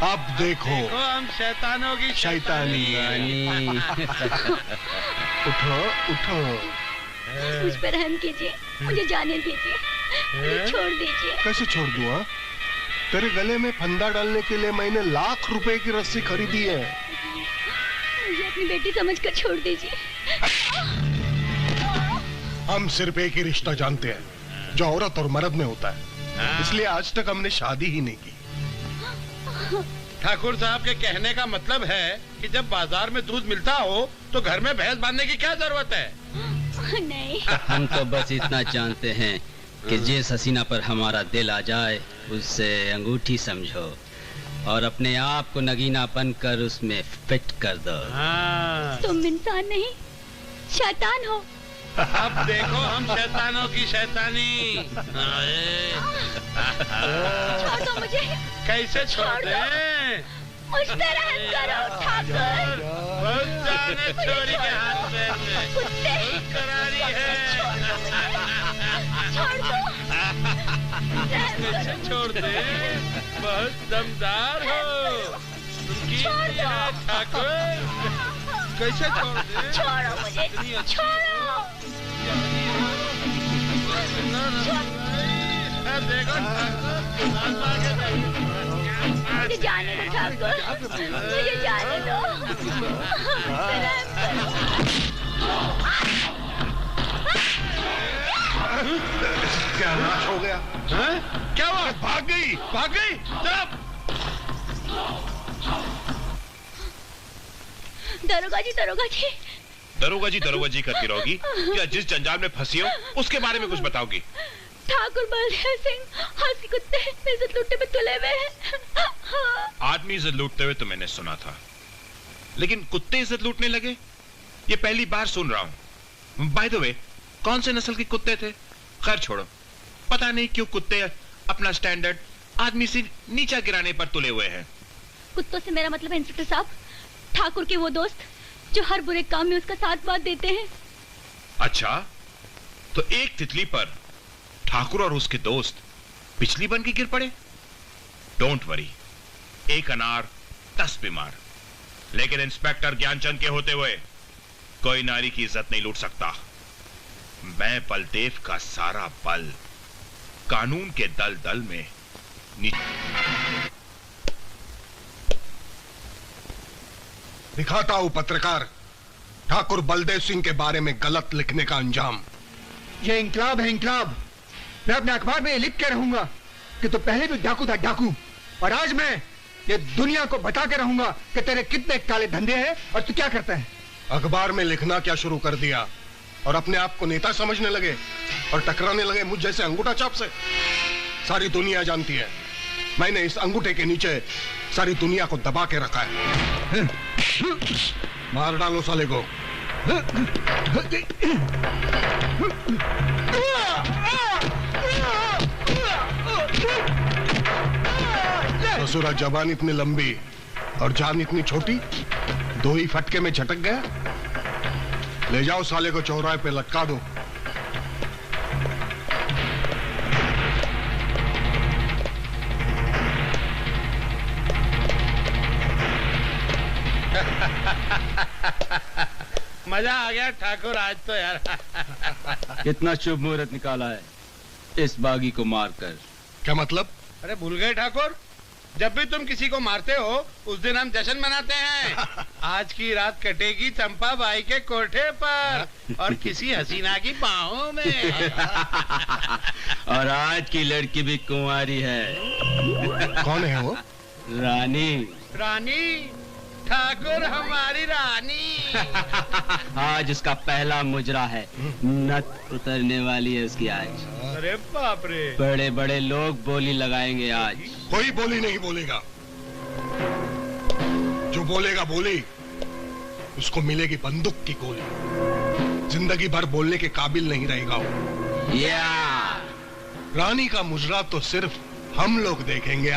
अब देखो हम शैतानों की शैतानी। उठो उठो। मुझ पर रहम कीजिए, मुझे जाने दीजिए, मुझे छोड़ दीजिए। कैसे छोड़ दूं? हाँ, तेरे गले में फंदा डालने के लिए मैंने लाख रुपए की रस्सी खरीदी है। मुझे अपनी बेटी समझकर छोड़ दीजिए। हम सिर्फ एक ही रिश्ता जानते हैं जो औरत और मर्द में होता है, इसलिए आज तक हमने शादी ही नहीं की। ठाकुर साहब के कहने का मतलब है कि जब बाजार में दूध मिलता हो तो घर में भैंस बांधने की क्या जरूरत है? नहीं। हम तो बस इतना जानते हैं कि जिस हसीना पर हमारा दिल आ जाए उससे अंगूठी समझो और अपने आप को नगीना बनकर उसमें फिट कर दो। तुम इंसान नहीं, शैतान हो। अब देखो हम शैतानों की शैतानी। छोड़ दो मुझे। कैसे छोड़ दे? मुझ पे रहम करो ठाकुर। बहुत जाने चोरी के हाथ में कुत्ते करारी है। छोड़ दो। कैसे छोड़ दे? बहुत दमदार हो। छोड़ दो ठाकुर। कैसे छोड़ दे? छोड़ो मुझे, छोड़ो। देखो मुझे जाने दो ठाकुर, मुझे जाने दो। क्या नाश हो गया? क्या हुआ? भाग गई, भाग गई। चुप। दरोगा जी, दरोगा जी। दरोगा जी करती रहोगी या जिस जंजाल में फंसी हो उसके बारे में कुछ बताओगी? ठाकुर बलदेव सिंह हाथी कुत्ते इज्जत लूटने में तुले हुए हैं। आदमी इज्जत लूटते हुए तो मैंने सुना था, लेकिन कुत्ते इज्जत लूटने लगे ये पहली बार सुन रहा हूं। बाय द वे, कौन से नस्ल के कुत्ते थे? खैर छोड़ो, पता नहीं क्यों कुत्ते अपना स्टैंडर्ड आदमी से नीचा गिराने पर तुले हुए हैं। कुत्तों से मेरा मतलब है इंस्पेक्टर साहब, ठाकुर के वो दोस्त जो हर बुरे काम में उसका साथ बात देते हैं। अच्छा, तो एक तितली पर ठाकुर और उसके दोस्त बिजली बन के गिर पड़े। डोंट वरी, एक अनार 10 बीमार। लेकिन इंस्पेक्टर ज्ञानचंद के होते हुए कोई नारी की इज्जत नहीं लूट सकता। मैं बलदेव का सारा बल कानून के दल दल में दिखाता हूं पत्रकार ठाकुर बलदेव सिंह के बारे में गलत लिखने का अंजाम। ये इंकलाब है, इंकलाब। मैं अपने अखबार में ये लिख के रहूंगा कि तू पहले भी डाकू था, डाकू। और आज मैं ये दुनिया को बता के रहूंगा कि तेरे कितने काले धंधे हैं और तू क्या करता है। अखबार में लिखना क्या शुरू कर दिया और अपने आप को नेता समझने लगे और टकराने लगे मुझ जैसे अंगूठा छाप से। सारी दुनिया जानती है मैंने इस अंगूठे के नीचे सारी दुनिया को दबा के रखा है। मार डालो साले को। ससुरा जबान इतनी लंबी और जान इतनी छोटी, 2 ही फटके में झटक गया। ले जाओ साले को चौराहे पे लटका दो। मजा आ गया ठाकुर आज तो यार। कितना शुभ मुहूर्त निकाला है इस बागी को मारकर। क्या मतलब? अरे भूल गए ठाकुर, जब भी तुम किसी को मारते हो उस दिन हम जश्न मनाते हैं। आज की रात कटेगी चंपा बाई के कोठे पर और किसी हसीना की बाहों में। और आज की लड़की भी कुंवारी है। कौन है वो? रानी। रानी? ठाकुर हमारी रानी। आज उसका पहला मुजरा है, नथ उतरने वाली है उसकी आज। अरे बाप रे। बड़े बड़े लोग बोली लगाएंगे आज। कोई बोली नहीं बोलेगा, जो बोलेगा बोली उसको मिलेगी बंदूक की गोली। जिंदगी भर बोलने के काबिल नहीं रहेगा वो। रानी का मुजरा तो सिर्फ हम लोग देखेंगे।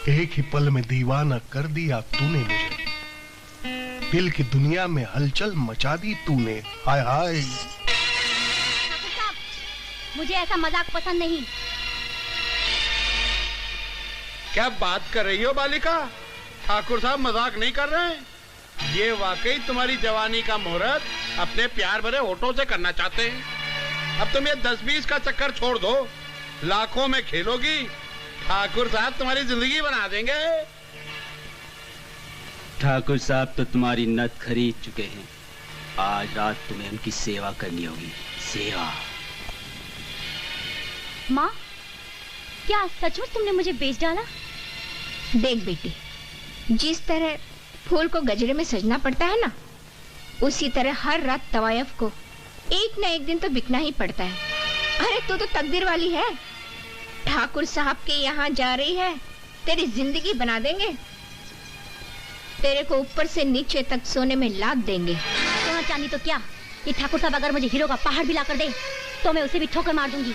एक ही पल में दीवाना कर दिया तूने मुझे, दिल की दुनिया में हलचल मचा दी तूने। हाय हाय। मुझे ऐसा मजाक पसंद नहीं। क्या बात कर रही हो बालिका? ठाकुर साहब मजाक नहीं कर रहे हैं। ये वाकई तुम्हारी जवानी का मुहूर्त अपने प्यार भरे होठों से करना चाहते हैं। अब तुम ये 10-20 का चक्कर छोड़ दो, लाखों में खेलोगी, ठाकुर साहब तुम्हारी जिंदगी बना देंगे। ठाकुर साहब तो तुम्हारी नथ खरीद चुके हैं। आज रात तुम्हें उनकी सेवा करनी होगी। सेवा। माँ, क्या सचमुच तुमने मुझे बेच डाला? देख बेटी, जिस तरह फूल को गजरे में सजना पड़ता है ना, उसी तरह हर रात तवायफ को एक न एक दिन तो बिकना ही पड़ता है। अरे तू तो तकदीर वाली है। ठाकुर साहब के यहाँ जा रही है, तेरी जिंदगी बना देंगे। तेरे को ऊपर से नीचे तक सोने में लाद देंगे। सोना चांदी तो क्या, ये ठाकुर साहब अगर मुझे हीरो का पहाड़ भी ला कर दे तो मैं उसे भी ठोकर मार दूंगी।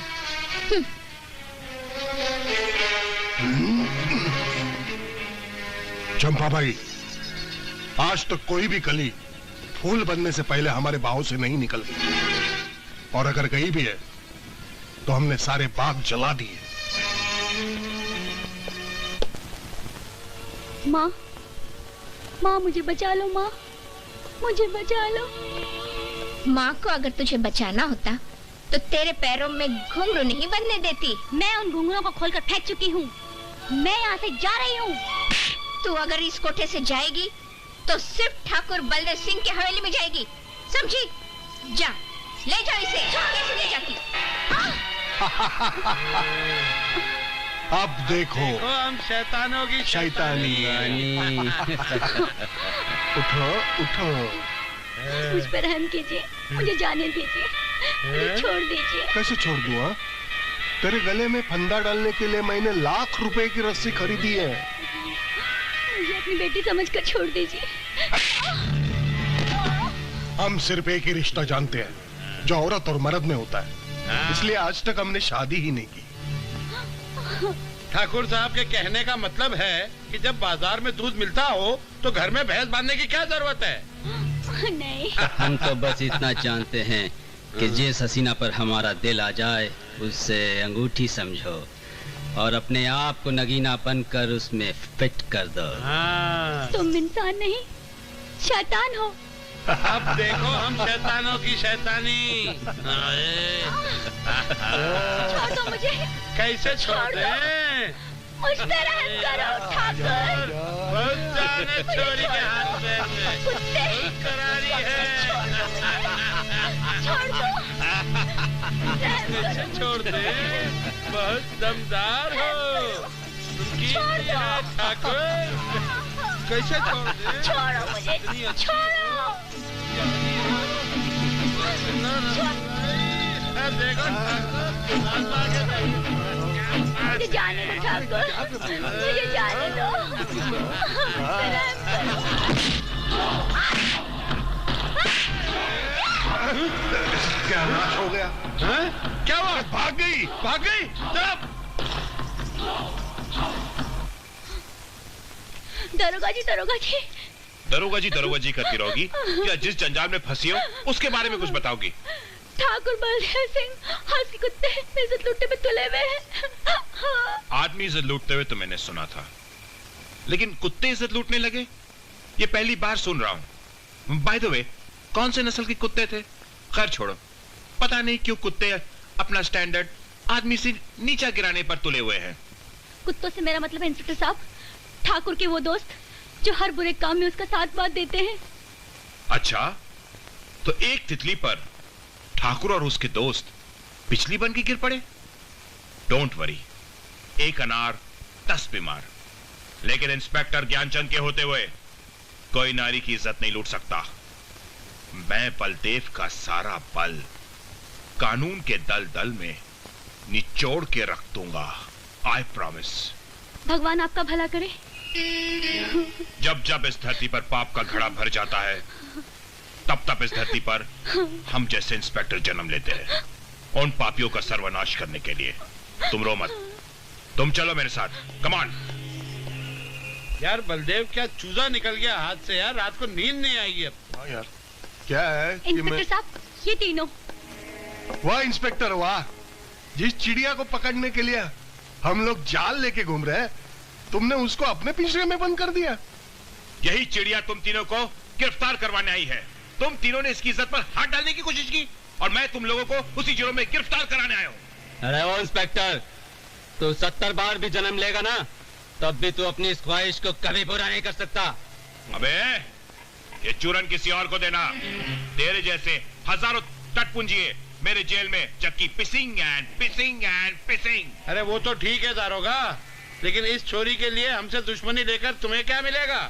चंपा भाई, आज तक कोई भी कली फूल बनने से पहले हमारे बाहों से नहीं निकल गई, और अगर गई भी है तो हमने सारे बाग जला दिए। माँ, माँ मुझे बचा लो, माँ मुझे बचा लो। माँ को अगर तुझे बचाना होता तो तेरे पैरों में घुंघरू नहीं बंधने देती। मैं उन घुंघरूओं को खोलकर फेंक चुकी हूँ। मैं यहाँ से जा रही हूँ। तू अगर इस कोठे से जाएगी तो सिर्फ ठाकुर बलदेव सिंह की हवेली में जाएगी, समझी? जा, ले जाओ इसे। कैसे ले जाती? अब देखो हम शैतानों की शैतानी। उठो उठो। मुझ पर रहम कीजिए, मुझे जाने दीजिए, मुझे छोड़ दीजिए। कैसे छोड़ दूं? हाँ? तेरे गले में फंदा डालने के लिए मैंने लाख रुपए की रस्सी खरीदी है। मुझे अपनी बेटी समझकर छोड़ दीजिए। हम सिर्फ एक ही रिश्ता जानते हैं जो औरत और मर्द में होता है, इसलिए आज तक हमने शादी ही नहीं की। ठाकुर साहब के कहने का मतलब है कि जब बाजार में दूध मिलता हो तो घर में भैंस बांधने की क्या जरूरत है? नहीं। हम तो बस इतना जानते हैं कि जिस हसीना पर हमारा दिल आ जाए उससे अंगूठी समझो और अपने आप को नगीना बनकर उसमें फिट कर दो। तुम इंसान नहीं, शैतान हो। अब देखो हम शैतानों की शैतानी। छोड़ दो मुझे। कैसे छोड़ दें? मुझ पे रहम करो ठाकुर। बहुत जाने चोरी के हाथ में कुत्ते। बहुत करारी है। छोड़ दो। कैसे छोड़ दे? बहुत दमदार हो। उनकी है ठाकुर। कैसे छोड़ दे? छोड़ो मुझे, छोड़ो। देखो मुझे जाने दो ठाकुर, मुझे जाने दो। क्या नाश हो गया? क्या हुआ? भाग गई, भाग गई। चुप। दरोगा जी, दरोगा जी। दरोगा जी करती रहोगी? क्या जिस जंजाल में फंसी हो उसके बारे में कुछ बताओगी? ठाकुर बलदेव सिंह हंस के कुत्ते इज्जत लूटने में तुले हुए हैं। आदमी इज्जत लूटते हुए तो मैंने सुना था, लेकिन कुत्ते इज्जत लूटने लगे ये पहली बार सुन रहा हूं। बाय द वे, कौन से नस्ल के कुत्ते थे? खैर छोड़ो, पता नहीं क्यों कुत्ते अपना स्टैंडर्ड आदमी से नीचा गिराने पर तुले हुए हैं। कुत्तों से मेरा मतलब है इंस्पेक्टर साहब, ठाकुर के वो दोस्त जो हर बुरे काम में उसका साथ बात देते हैं। अच्छा, तो एक तितली पर ठाकुर और उसके दोस्त बिजली बन के गिर पड़े? डोंट वरी, एक अनार 10 बीमार। लेकिन इंस्पेक्टर ज्ञानचंद के होते हुए कोई नारी की इज्जत नहीं लूट सकता। मैं बलदेव का सारा बल कानून के दल दल में निचोड़ के रख दूंगा। I promise. भगवान आपका भला करे। जब जब इस धरती पर पाप का घड़ा भर जाता है, तब तब इस धरती पर हम जैसे इंस्पेक्टर जन्म लेते हैं, उन पापियों का सर्वनाश करने के लिए। तुम रो मत, तुम चलो मेरे साथ। Come on. यार बलदेव, क्या चूजा निकल गया हाथ से यार। रात को नींद नहीं आएगी अब। हाँ यार, क्या है कि इंस्पेक्टर साहब, ये तीनों। वाह इंस्पेक्टर वाह, जिस चिड़िया को पकड़ने के लिए हम लोग जाल लेके घूम रहे हैं, तुमने उसको अपने पिंजरे में बंद कर दिया। यही चिड़िया तुम तीनों को गिरफ्तार करवाने आई है। तुम तीनों ने इसकी इज्जत पर हाथ डालने की कोशिश की और मैं तुम लोगों को उसी जुर्म में गिरफ्तार कराने आया हूं। अरे वो इंस्पेक्टर, तू 70 बार भी जन्म लेगा ना, तब भी तू अपनी इस ख्वाहिश को कभी पूरा नहीं कर सकता। अबे ये चूरन किसी और को देना। तेरे जैसे हजारों टटपुंजिए मेरे जेल में चक्की पिसिंग एंड पिसिंग एंड पिसिंग। अरे वो तो ठीक है दारोगा, लेकिन इस छोरी के लिए हमसे दुश्मनी लेकर तुम्हें क्या मिलेगा?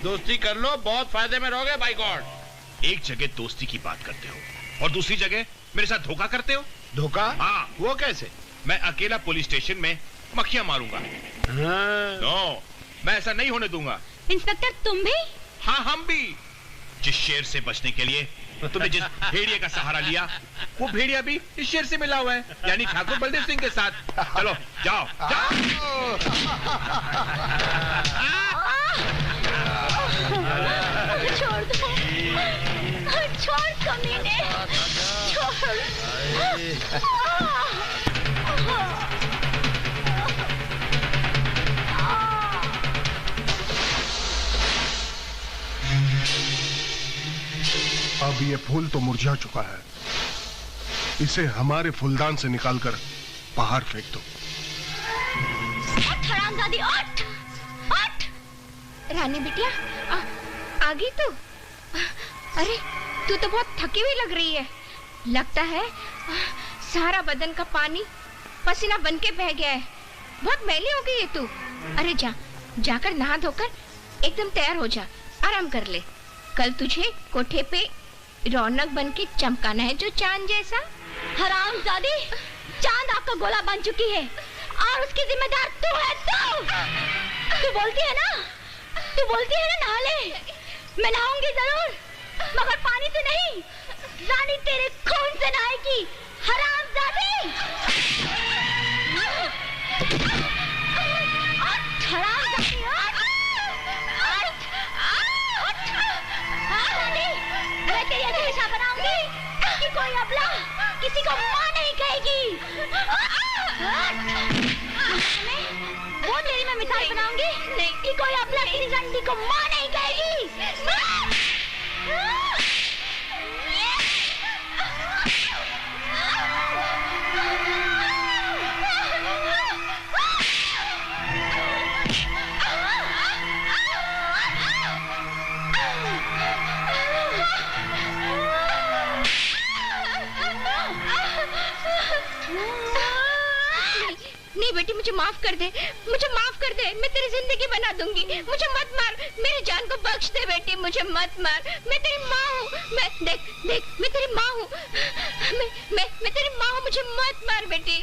दोस्ती कर लो, बहुत फायदे में रहोगे बाय गॉड। एक जगह दोस्ती की बात करते हो और दूसरी जगह मेरे साथ धोखा करते हो। धोखा? हाँ। वो कैसे? मैं अकेला पुलिस स्टेशन में मक्खियां मारूंगा। हाँ। नो, मैं ऐसा नहीं होने दूंगा। इंस्पेक्टर तुम भी? हाँ, हम भी। जिस शेर से बचने के लिए तुमने जिस भेड़िए का सहारा लिया, वो भेड़िया भी इस शेर से मिला हुआ है, यानी ठाकुर बलदेव सिंह के साथ। चलो जाओ जाओ। छोड़ दो, छोड़ कमीने, छोड़। अब ये फूल तो मुरझा चुका है, इसे हमारे फूलदान से निकालकर बाहर फेंक दो। हरामजादी, उठ, उठ। रानी बिटिया, आ गई तू? अरे तू तो बहुत थकी हुई लग रही है। लगता है सारा बदन का पानी पसीना बन के बह गया है। बहुत मैली हो गई है तू। अरे जाकर नहा धोकर एकदम तैयार हो जा, आराम कर ले। कल तुझे कोठे पे रौनक बन के चमकाना है, जो चांद जैसा। हरामजादी, चांद आपका गोला बन चुकी है और उसकी जिम्मेदार तू है। तू बोलती है ना, नहा ले। मैं नहाऊंगी जरूर, मगर पानी से नहीं, रानी तेरे खून से नहाएगी। हरामजादी, हरामजादी, मैं तेरी ऐसा बनाऊंगी कि कोई अबला किसी को मां नहीं कहेगी। वो तेरी मैं मिसाल बनाऊंगी कि कोई अबला किसी रंडी को मां नहीं कहेगी। नहीं बेटी, मुझे माफ कर दे, मुझे माफ कर दे। मैं तेरी जिंदगी बना दूंगी। मुझे मत मार, मेरी जान को बख्श दे बेटी, मुझे मत मार। मैं तेरी माँ हूँ। मैं देख मैं तेरी माँ हूँ। मैं तेरी माँ हूँ, मुझे मत मार बेटी।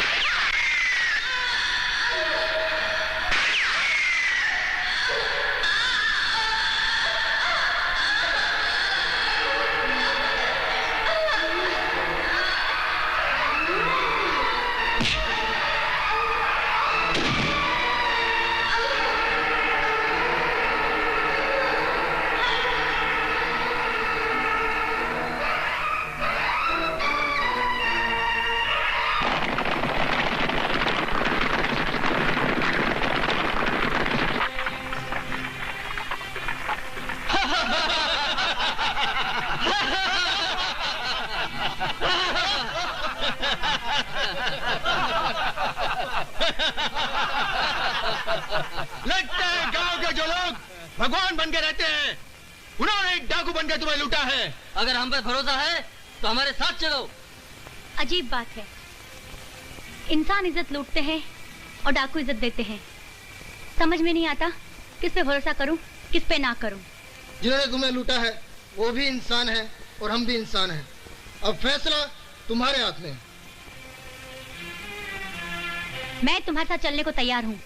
लगता है गांव के जो लोग भगवान बन के रहते हैं, उन्होंने एक डाकू बनकर तुम्हें लूटा है। अगर हम पर भरोसा है तो हमारे साथ चलो। अजीब बात है, इंसान इज्जत लूटते हैं और डाकू इज्जत देते हैं। समझ में नहीं आता किस पे भरोसा करूं, किस पे ना करूं। जिन्होंने तुम्हें लूटा है वो भी इंसान है और हम भी इंसान हैं। अब फैसला तुम्हारे हाथ में है। मैं तुम्हारे साथ चलने को तैयार हूं।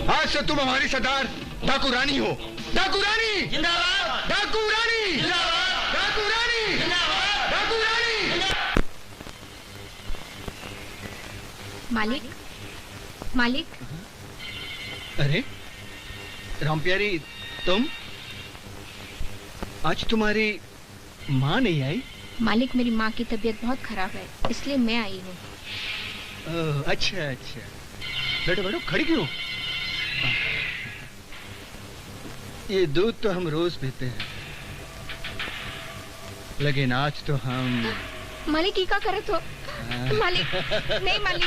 आज से तुम हमारी सरदार डाकू रानी हो। डाकू रानी जिंदाबाद, डाकू रानी जिंदाबाद, डाकू रानी जिंदाबाद, डाकू रानी। मालिक, मालिक। अरे रामप्यारी, तुम आज तुम्हारी माँ नहीं आई? मालिक, मेरी माँ की तबीयत बहुत खराब है, इसलिए मैं आई हूँ। अच्छा अच्छा, बैठो बैठो, खड़ी क्यों? ये दूध तो हम रोज पीते हैं, लेकिन आज तो हम मालिक, ये क्या करे तो? मालिक नहीं, मालिक,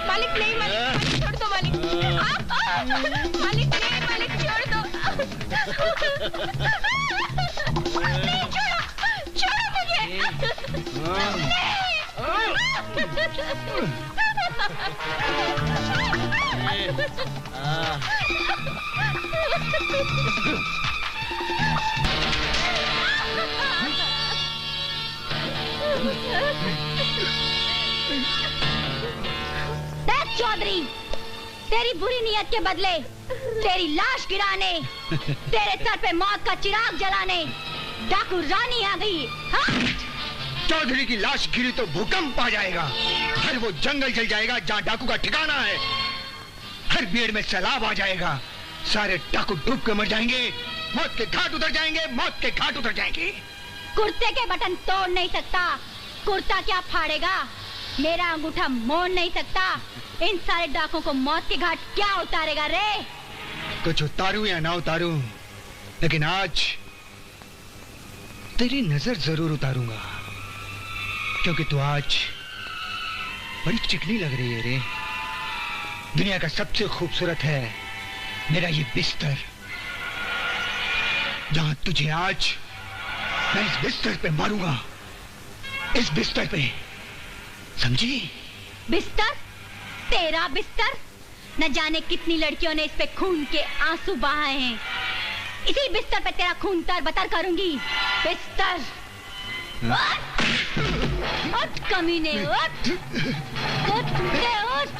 मालिक नहीं, मालिक, छोड़ दो मालिक। मालिक नहीं, मालिक छोड़ दो। नहीं, छोड़ो, छोड़ो मुझे। देख चौधरी, तेरी बुरी नियत के बदले तेरी लाश गिराने, तेरे सर पे मौत का चिराग जलाने डाकू रानी आ गई। हाँ? चौधरी की लाश गिरी तो भूकंप आ जाएगा, हर वो जंगल जल जाएगा जहाँ डाकू का ठिकाना है, हर पेड़ में सैलाब आ जाएगा, सारे डाकू डूब के मर जाएंगे, मौत के घाट उतर जाएंगे, मौत के घाट उतर जाएंगे। कुर्ते के बटन तोड़ नहीं सकता, कुर्ता क्या फाड़ेगा, मेरा अंगूठा मोड़ नहीं सकता, इन सारे डाकों को मौत के घाट क्या उतारेगा रे? कुछ उतारूं या ना उतारूं, लेकिन आज तेरी नजर जरूर उतारूंगा, क्योंकि तू आज बड़ी चिकनी लग रही है रे। दुनिया का सबसे खूबसूरत है मेरा ये बिस्तर, जहां तुझे आज मैं इस बिस्तर पे मारूंगा, इस बिस्तर पे, समझी? बिस्तर? तेरा बिस्तर? न जाने कितनी लड़कियों ने इस पे खून के आंसू बहाए हैं, इसी बिस्तर पे तेरा खून तर बतर करूंगी। बिस्तर उठ कमीने, उठ उठ कुत्ते, उठ।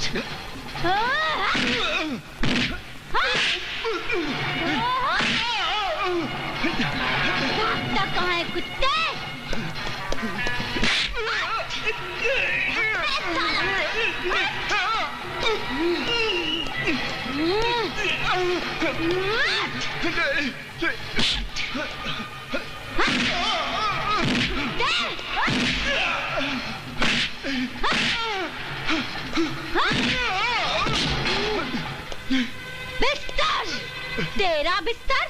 कहाँ है कुत्ते? बिस्तर, तेरा बिस्तर?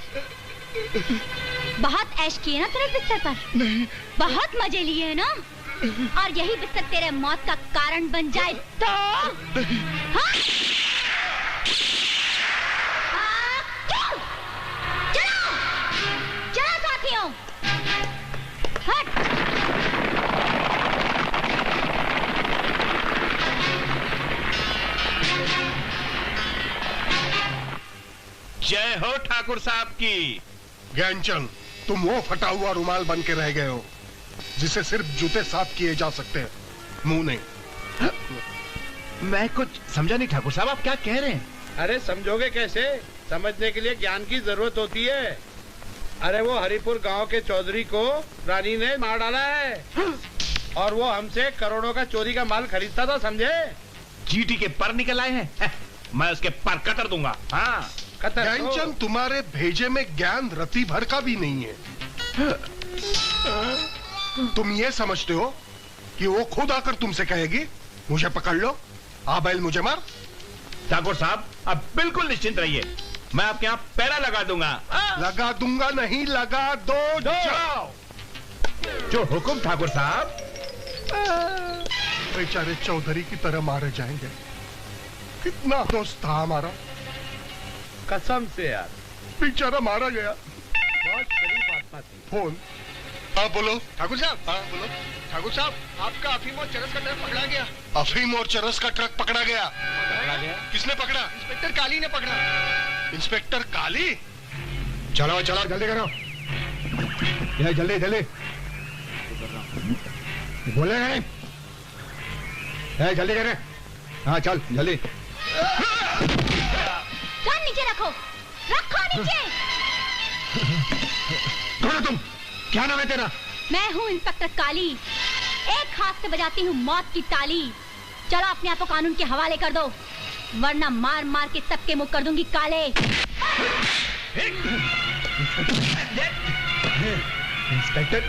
बहुत ऐश किए ना तेरे बिस्तर पर? नहीं। बहुत मजे लिए ना? और यही बिस्तर तेरे मौत का कारण बन जाए तो? हाँ? चलो, चलो साथियों, हट। जय हो ठाकुर साहब की। ज्ञानचंद, तुम वो फटा हुआ रुमाल बन के रह गए हो जिसे सिर्फ जूते साफ किए जा सकते हैं, मुंह नहीं। मैं कुछ समझा नहीं ठाकुर साहब, आप क्या कह रहे हैं? अरे समझोगे कैसे? समझने के लिए ज्ञान की जरूरत होती है। अरे वो हरिपुर गांव के चौधरी को रानी ने मार डाला है और वो हमसे करोड़ों का चोरी का माल खरीदता था, समझे? चीटी के पर निकल आए हैं, मैं उसके पर कतर दूंगा। हाँ, कतर। ज्ञानचंद, तुम्हारे भेजे में ज्ञान रत्ती भर का भी नहीं है। तुम ये समझते हो कि वो खुद आकर तुमसे कहेगी मुझे पकड़ लो, आ बैल मुझे मार? ठाकुर साहब आप बिल्कुल निश्चिंत रहिए, मैं आपके यहाँ पैरा लगा दूंगा। लगा दूंगा नहीं, लगा दो, जाओ। जो हुक्म ठाकुर साहब। बेचारे चौधरी की तरह मारे जाएंगे, कितना दोस्त था हमारा, कसम से यार, बेचारा मारा गया। बहुत शरीफ आत्मा थी। फोन। हाँ बोलो ठाकुर साहब, हाँ बोलो। ठाकुर साहब, आपका अफीम और चरस का ट्रक पकड़ा गया। अफीम और चरस का ट्रक पकड़ा गया? किसने पकड़ा? इंस्पेक्टर काली ने पकड़ा। इंस्पेक्टर काली? चलो चलो, जल्दी करो, ये जल्दी जल्दी बोले नहीं, जल्दी करे। हाँ चल जल्दी। कान नीचे रखो, रखो नीचे। कौन हो तुम? क्या नाम है तेरा? मैं हूँ इंस्पेक्टर काली, एक हाथ से बजाती हूँ मौत की ताली, चलो अपने आप को कानून के हवाले कर दो, वरना मार मार के सबके मुंह कर दूंगी काले। इंस्पेक्टर,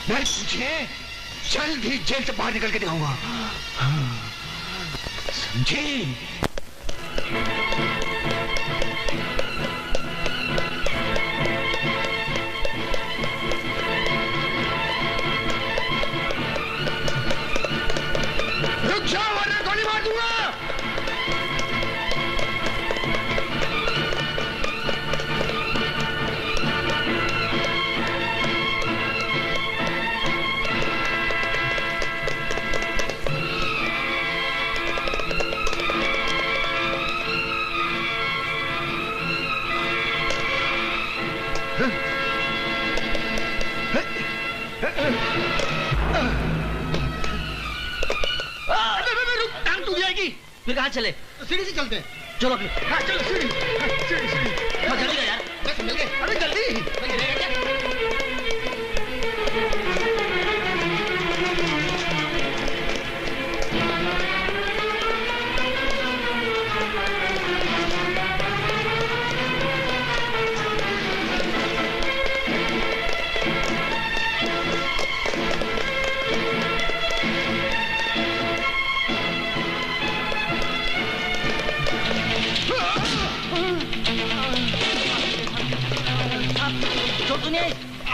मैं तुझे जल्द ही जेल से बाहर निकल के दिखाऊंगा, समझी? रुक जाओ वरना गोली मार दूंगा। फिर कहाँ चले? सीढ़ी से चलते हैं। चलो फिर। हाँ चलो सीढ़ी। सीढ़ी सीढ़ी। जल्दी यार। बस मिल गए। अरे जल्दी।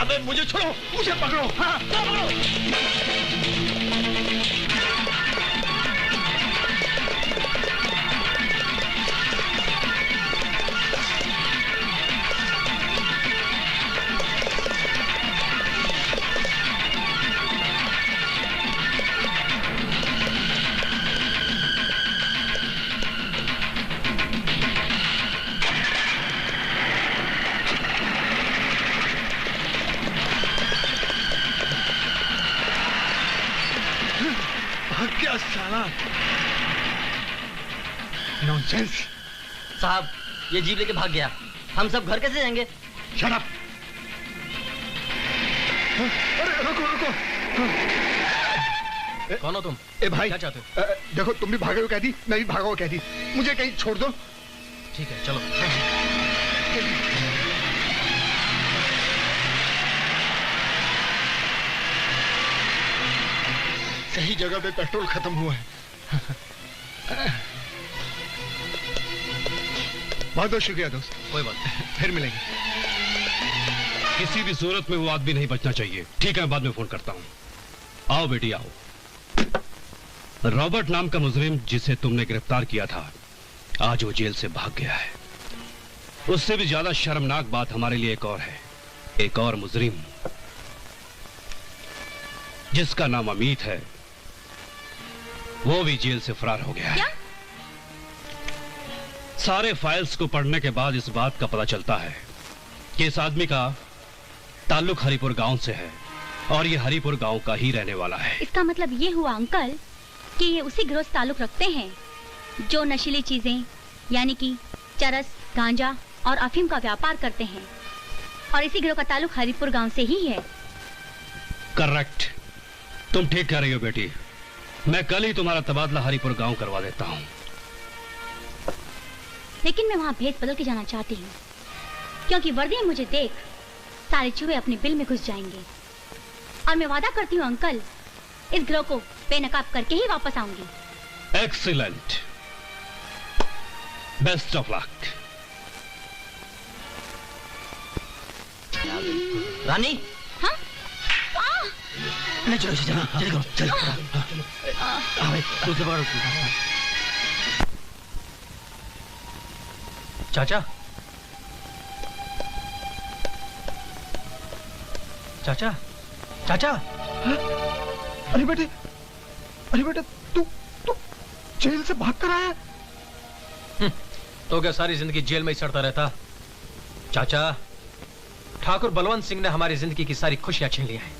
अबे मुझे छोड़ो, मुझे पकड़ो। हाँ, पकड़ो। क्या साला नॉनसेंस। साहब ये जीप लेके भाग गया, हम सब घर कैसे जाएंगे? Shut up. अरे रुको रुको। कौन हो तुम? ए भाई क्या चाहते हो? देखो तुम भी भागे हो कह दी, मैं भी भागा हो कह दी, मुझे कहीं छोड़ दो। ठीक है चलो। सही जगह पे पेट्रोल खत्म हुआ है। बहुत बहुत शुक्रिया दोस्त। कोई बात नहीं, फिर मिलेंगे। किसी भी सूरत में वो आदमी नहीं बचना चाहिए। ठीक है, बाद में फोन करता हूँ। आओ बेटी आओ। रॉबर्ट नाम का मुजरिम जिसे तुमने गिरफ्तार किया था, आज वो जेल से भाग गया है। उससे भी ज्यादा शर्मनाक बात हमारे लिए एक और है। एक और मुजरिम जिसका नाम अमित है, वो भी जेल से फरार हो गया है। सारे फाइल्स को पढ़ने के बाद इस बात का पता चलता है कि इस आदमी का ताल्लुक हरिपुर गांव से है और ये हरिपुर गांव का ही रहने वाला है। इसका मतलब ये हुआ अंकल कि ये उसी गिरोह से ताल्लुक रखते हैं जो नशीली चीजें यानी कि चरस, गांजा और अफीम का व्यापार करते हैं, और इसी गिरोह का ताल्लुक हरिपुर गांव से ही है। करेक्ट, तुम ठीक कह रही हो बेटी। मैं कल ही तुम्हारा तबादला हरिपुर गांव करवा देता हूँ। लेकिन मैं वहाँ भेद बदल के जाना चाहती हूँ, क्योंकि वर्दी में मुझे देख सारे चूहे अपने बिल में घुस जाएंगे, और मैं वादा करती हूँ अंकल, इस गिरोह को बेनकाब करके ही वापस आऊंगी। Excellent, best of luck. Rani, हाँ? नहीं चलो चलो चलो चलो दूसरे पकड़ो। चाचा, चाचा, चाचा। अरे बेटे तू जेल से भाग कर आया? तो क्या सारी जिंदगी जेल में ही सड़ता रहता? चाचा, ठाकुर बलवंत सिंह ने हमारी जिंदगी की सारी खुशियां छीन ली हैं।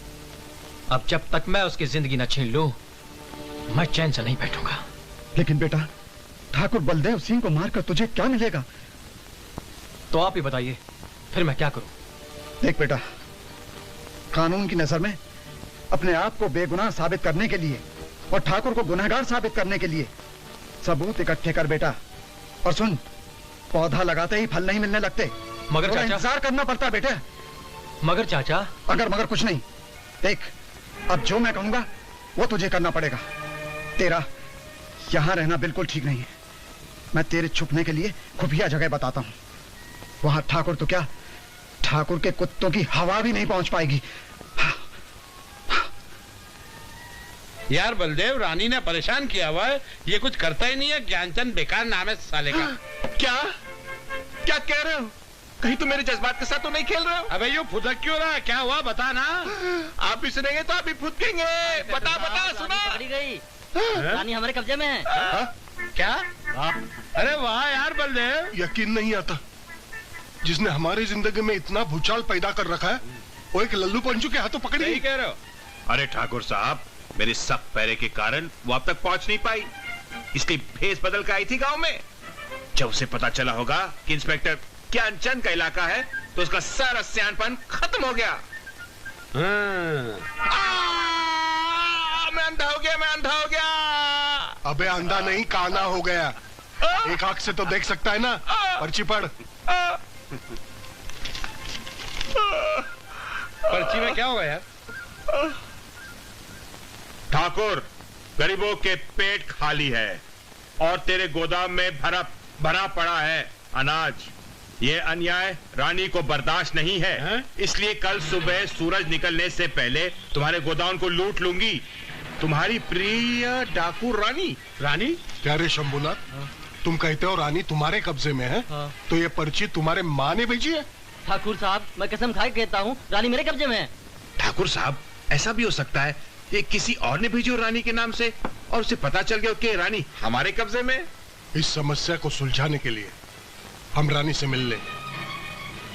अब जब तक मैं उसकी जिंदगी न छीन लूं, मैं चैन से नहीं बैठूंगा। लेकिन बेटा, ठाकुर बलदेव सिंह को मारकर तुझे क्या मिलेगा? तो आप ही बताइए, फिर मैं क्या करूं? देख बेटा, कानून की नजर में अपने आप को बेगुनाह साबित करने के लिए और ठाकुर को गुनहगार साबित करने के लिए सबूत इकट्ठे कर बेटा। और सुन, पौधा लगाते ही फल नहीं मिलने लगते, मगर चाचा, इंतजार करना पड़ता है बेटे। मगर चाचा, अगर मगर कुछ नहीं। देख, अब जो मैं कहूंगा वो तुझे करना पड़ेगा। तेरा यहां रहना बिल्कुल ठीक नहीं है। मैं तेरे छुपने के लिए खुफिया जगह बताता हूं। वहां ठाकुर तो क्या, ठाकुर के कुत्तों की हवा भी नहीं पहुंच पाएगी। यार बलदेव, रानी ने परेशान किया हुआ है, ये कुछ करता ही नहीं है। ज्ञानचंद बेकार नाम है साले का। क्या क्या कह रहे हो? कहीं तुम मेरे जज्बात के साथ तो नहीं खेल रहे हो? अबे यूँ फुदक क्यों रहा है? क्या हुआ बता ना। आप भी सुनेंगे तो आप भी फुदकेंगे। बता बता, सुना। पकड़ी गई, रानी हमारे कब्जे में है। क्या? अरे वाह यार बलदेव, यकीन नहीं आता, जिसने हमारी जिंदगी में इतना भूचाल पैदा कर रखा है वो एक लल्लू पंचू के हाथों पकड़ी। सही कह रहे हो। अरे ठाकुर साहब, मेरे सख्त पैरे के कारण वो अब तक पहुंच नहीं पाई, इसलिए भेस बदल कर आई थी गांव में। जब उसे पता चला होगा कि इंस्पेक्टर ज्ञानचंद का इलाका है तो उसका सारा सियानपन खत्म हो गया। मैं अंधा हो गया, मैं अंधा हो गया। अबे अंधा नहीं, काना हो गया। एक आंख से तो देख सकता है ना। पर्ची पढ़। पर्ची में क्या होगा यार? ठाकुर, गरीबों के पेट खाली है और तेरे गोदाम में भरा पड़ा है अनाज। ये अन्याय रानी को बर्दाश्त नहीं है, इसलिए कल सुबह सूरज निकलने से पहले तुम्हारे गोदाम को लूट लूंगी। तुम्हारी प्रिय डाकू रानी। रानी? क्या रे शंभूनाथ, तुम कहते हो रानी तुम्हारे कब्जे में है? तो ये पर्ची तुम्हारे माँ ने भेजी है? ठाकुर साहब, मैं कसम खा के कहता हूँ, रानी मेरे कब्जे में है। ठाकुर साहब, ऐसा भी हो सकता है ये किसी और ने भेजी हो रानी के नाम से और उसे पता चल गया कि रानी हमारे कब्जे में। इस समस्या को सुलझाने के लिए हम रानी से मिलने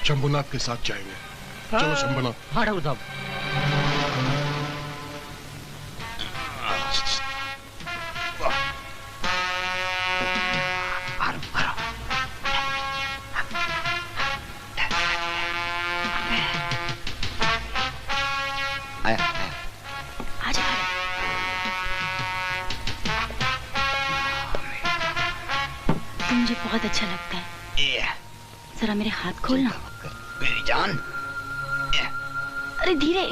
शंभूनाथ के साथ जाएंगे। चलो शंभूनाथ। हाँ ठाकुर साहब। मुझे बहुत अच्छा लगता है। जरा मेरे हाथ खोलना। मेरी जान। अरे धीरे।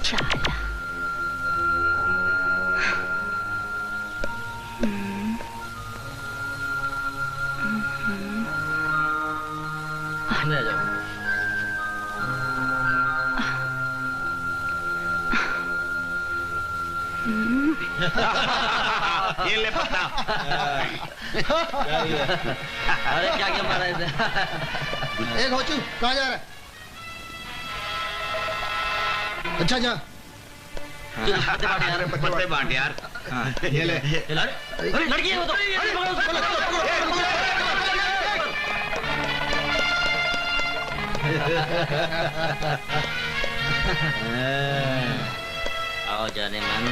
साला। आ जाओ। ये ले पता। अरे क्या क्या मारा इसे? ए घोचू, कहाँ जा रहा है? अच्छा जा। पत्ते बांट यार। पत्ते बांट यार। ये ले। अरे लड़की है वो तो। अरे पकड़ो उसको, आओ जाने मन।